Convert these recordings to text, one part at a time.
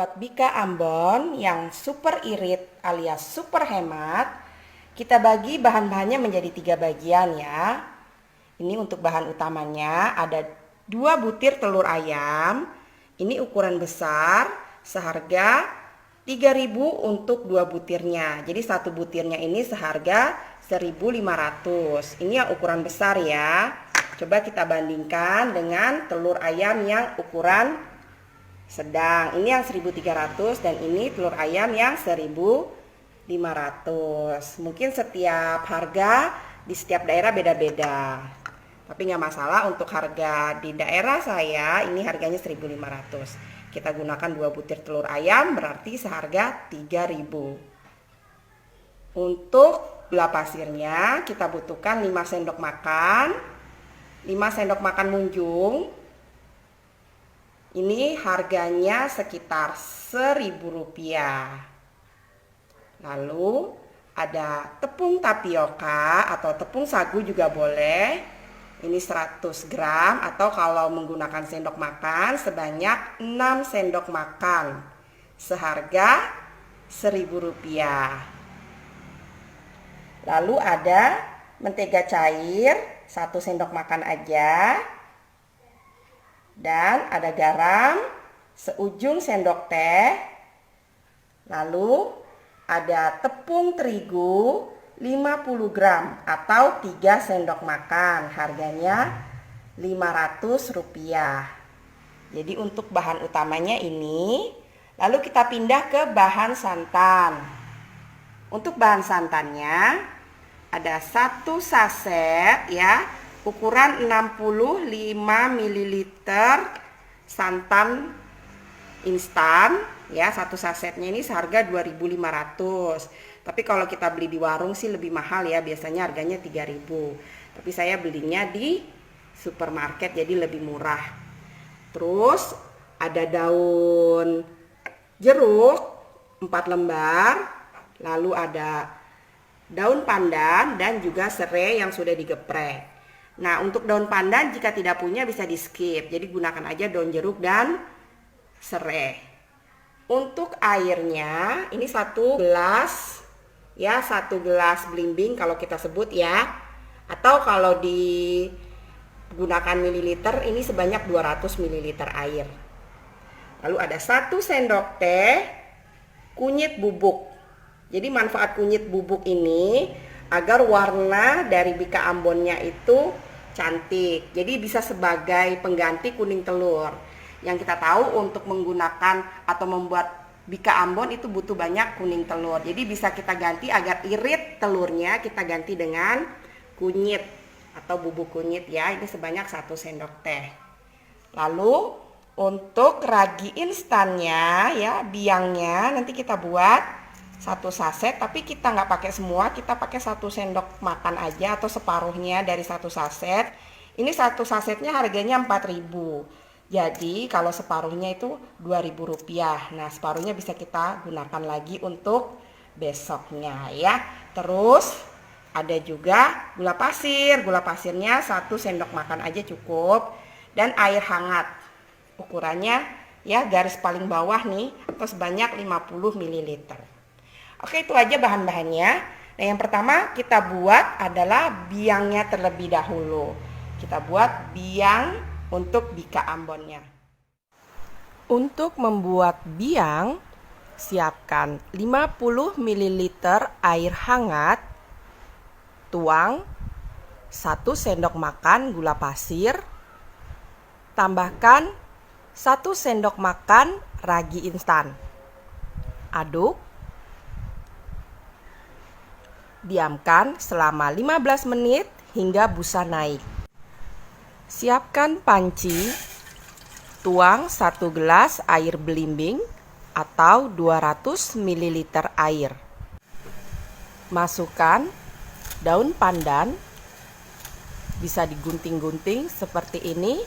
membuat bika Ambon yang super irit alias super hemat, kita bagi bahan-bahannya menjadi 3 bagian ya. Ini untuk bahan utamanya ada 2 butir telur ayam. Ini ukuran besar, seharga 3.000 untuk 2 butirnya. Jadi 1 butirnya ini seharga 1.500. Ini yang ukuran besar ya. Coba kita bandingkan dengan telur ayam yang ukuran sedang. Ini yang 1.300 dan ini telur ayam yang 1.500. Mungkin setiap harga di setiap daerah beda-beda. Tapi nggak masalah, untuk harga di daerah saya ini harganya 1.500. Kita gunakan 2 butir telur ayam berarti seharga 3.000. Untuk gula pasirnya kita butuhkan 5 sendok makan. 5 sendok makan munjung. Ini harganya sekitar Rp1.000. Lalu ada tepung tapioka atau tepung sagu juga boleh. Ini 100 gram atau kalau menggunakan sendok makan sebanyak 6 sendok makan. Seharga Rp1.000. Lalu ada mentega cair 1 sendok makan aja. Dan ada garam seujung sendok teh. Lalu ada tepung terigu 50 gram atau 3 sendok makan. Harganya Rp500. Jadi untuk bahan utamanya ini. Lalu kita pindah ke bahan santan. Untuk bahan santannya ada 1 saset ya, ukuran 65 ml santan instan ya. 1 sasetnya ini seharga 2.500. Tapi kalau kita beli di warung sih lebih mahal ya, biasanya harganya 3.000. Tapi saya belinya di supermarket jadi lebih murah. Terus ada daun jeruk 4 lembar, lalu ada daun pandan dan juga serai yang sudah digeprek. Nah, untuk daun pandan jika tidak punya bisa di skip. Jadi gunakan aja daun jeruk dan serai. Untuk airnya ini 1 gelas ya, 1 gelas blimbing kalau kita sebut ya. Atau kalau digunakan mililiter ini sebanyak 200 ml air. Lalu ada 1 sendok teh kunyit bubuk. Jadi manfaat kunyit bubuk ini agar warna dari bika Ambonnya itu cantik. Jadi bisa sebagai pengganti kuning telur. Yang kita tahu untuk menggunakan atau membuat bika Ambon itu butuh banyak kuning telur. Jadi bisa kita ganti agar irit telurnya kita ganti dengan kunyit atau bubuk kunyit ya. Ini sebanyak 1 sendok teh. Lalu untuk ragi instannya ya, biangnya nanti kita buat 1 saset, tapi kita nggak pakai semua, kita pakai 1 sendok makan aja atau separuhnya dari 1 saset. Ini 1 sasetnya harganya 4.000. Jadi kalau separuhnya itu Rp2.000. Nah, separuhnya bisa kita gunakan lagi untuk besoknya ya. Terus ada juga gula pasir. Gula pasirnya 1 sendok makan aja cukup. Dan air hangat. Ukurannya ya garis paling bawah nih, atau sebanyak 50 ml. Oke, itu aja bahan-bahannya. Nah, yang pertama kita buat adalah biangnya terlebih dahulu. Kita buat biang untuk bika Ambonnya. Untuk membuat biang, siapkan 50 ml air hangat, tuang 1 sendok makan gula pasir, tambahkan 1 sendok makan ragi instan. Aduk. Diamkan selama 15 menit hingga busa naik. Siapkan panci. Tuang 1 gelas air belimbing atau 200 ml air. Masukkan daun pandan. Bisa digunting-gunting seperti ini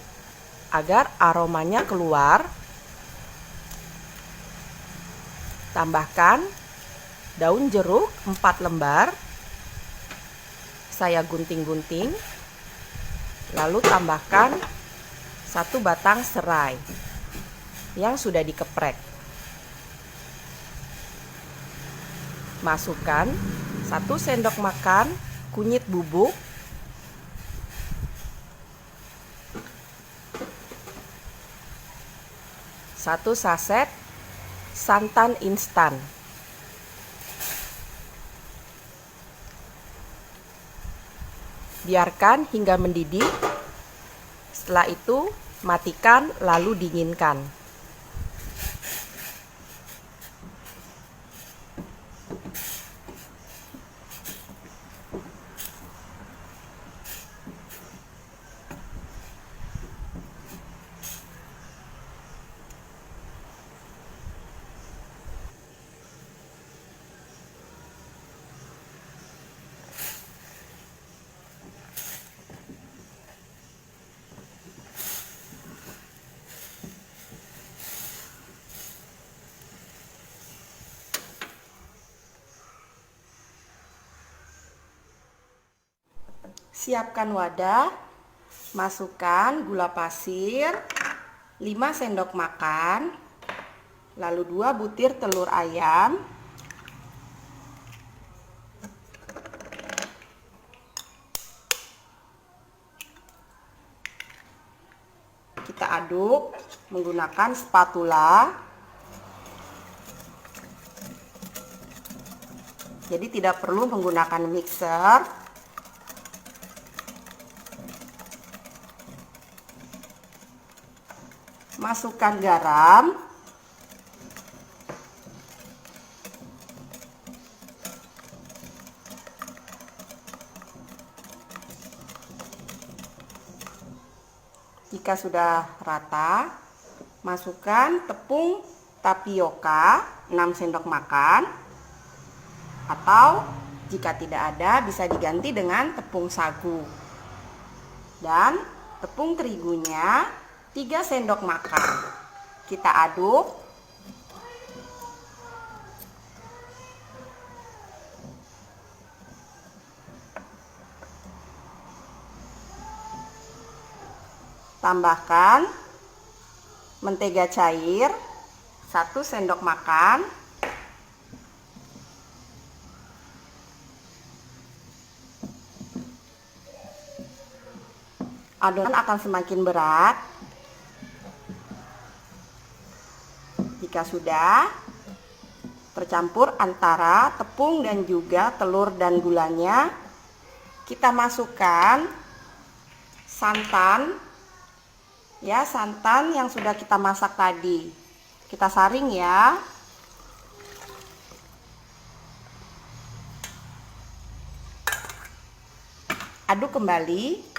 agar aromanya keluar. Tambahkan daun jeruk 4 lembar. Saya gunting-gunting. Lalu tambahkan 1 batang serai yang sudah dikeprek. Masukkan 1 sendok makan kunyit bubuk, 1 saset santan instan. Biarkan hingga mendidih. Setelah itu, matikan lalu dinginkan. Siapkan wadah, masukkan gula pasir 5 sendok makan, lalu 2 butir telur ayam, kita aduk menggunakan spatula. Jadi tidak perlu menggunakan mixer. Masukkan garam, jika sudah rata, masukkan tepung tapioka 6 sendok makan, atau jika tidak ada bisa diganti dengan tepung sagu, dan tepung terigunya 3 sendok makan. Kita aduk. Tambahkan mentega cair 1 sendok makan. Adonan akan semakin berat. Jika sudah tercampur antara tepung dan juga telur dan gulanya, kita masukkan santan, ya, santan yang sudah kita masak tadi. Kita saring ya. Aduk kembali.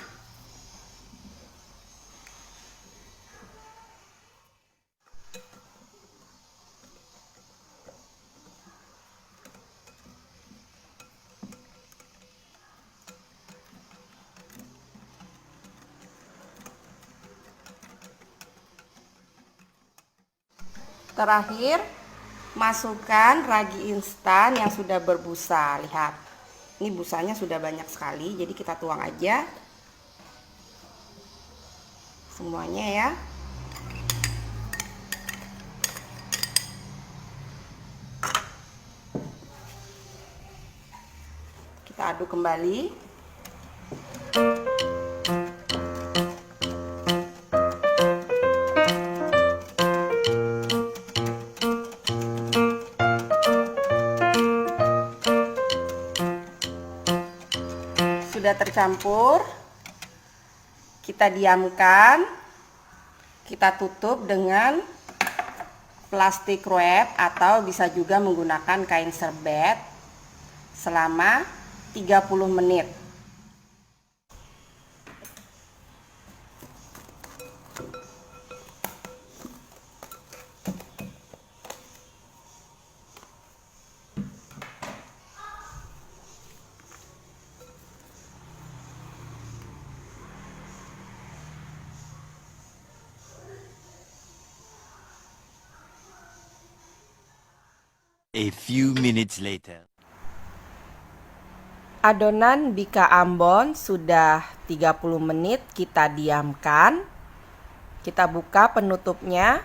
Terakhir, masukkan ragi instan yang sudah berbusa. Lihat, ini busanya sudah banyak sekali, jadi kita tuang aja semuanya ya. Kita aduk kembali. Sudah tercampur, kita diamkan, kita tutup dengan plastik wrap atau bisa juga menggunakan kain serbet selama 30 menit. A few minutes later. Adonan bika ambon sudah 30 menit kita diamkan. Kita buka penutupnya.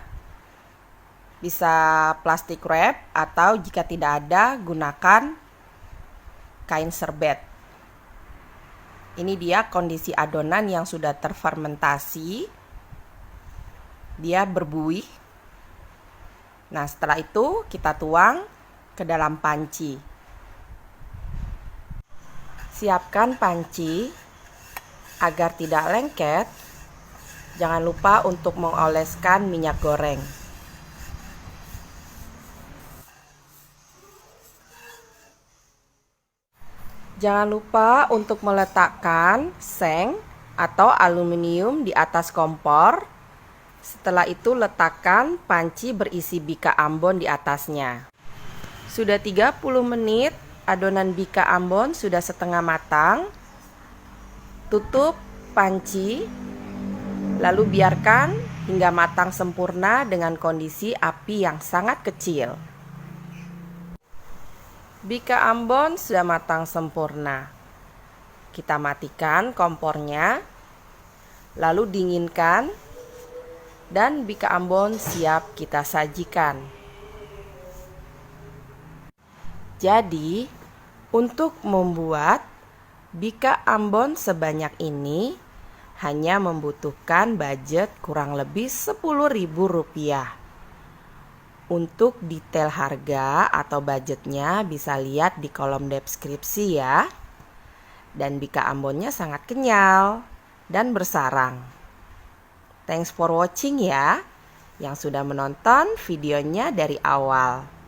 Bisa plastik wrap atau jika tidak ada gunakan kain serbet. Ini dia kondisi adonan yang sudah terfermentasi. Dia berbuih. Nah, setelah itu kita tuang ke dalam panci. Siapkan panci agar tidak lengket. Jangan lupa untuk mengoleskan minyak goreng. Jangan lupa untuk meletakkan seng atau aluminium di atas kompor. Setelah itu letakkan panci berisi bika Ambon di atasnya. Sudah 30 menit, adonan bika Ambon sudah setengah matang. Tutup panci, lalu biarkan hingga matang sempurna dengan kondisi api yang sangat kecil. Bika Ambon sudah matang sempurna. Kita matikan kompornya, lalu dinginkan, dan bika Ambon siap kita sajikan. Jadi, untuk membuat bika Ambon sebanyak ini hanya membutuhkan budget kurang lebih Rp10.000. Untuk detail harga atau budgetnya bisa lihat di kolom deskripsi ya. Dan bika Ambonnya sangat kenyal dan bersarang. Thanks for watching ya, yang sudah menonton videonya dari awal.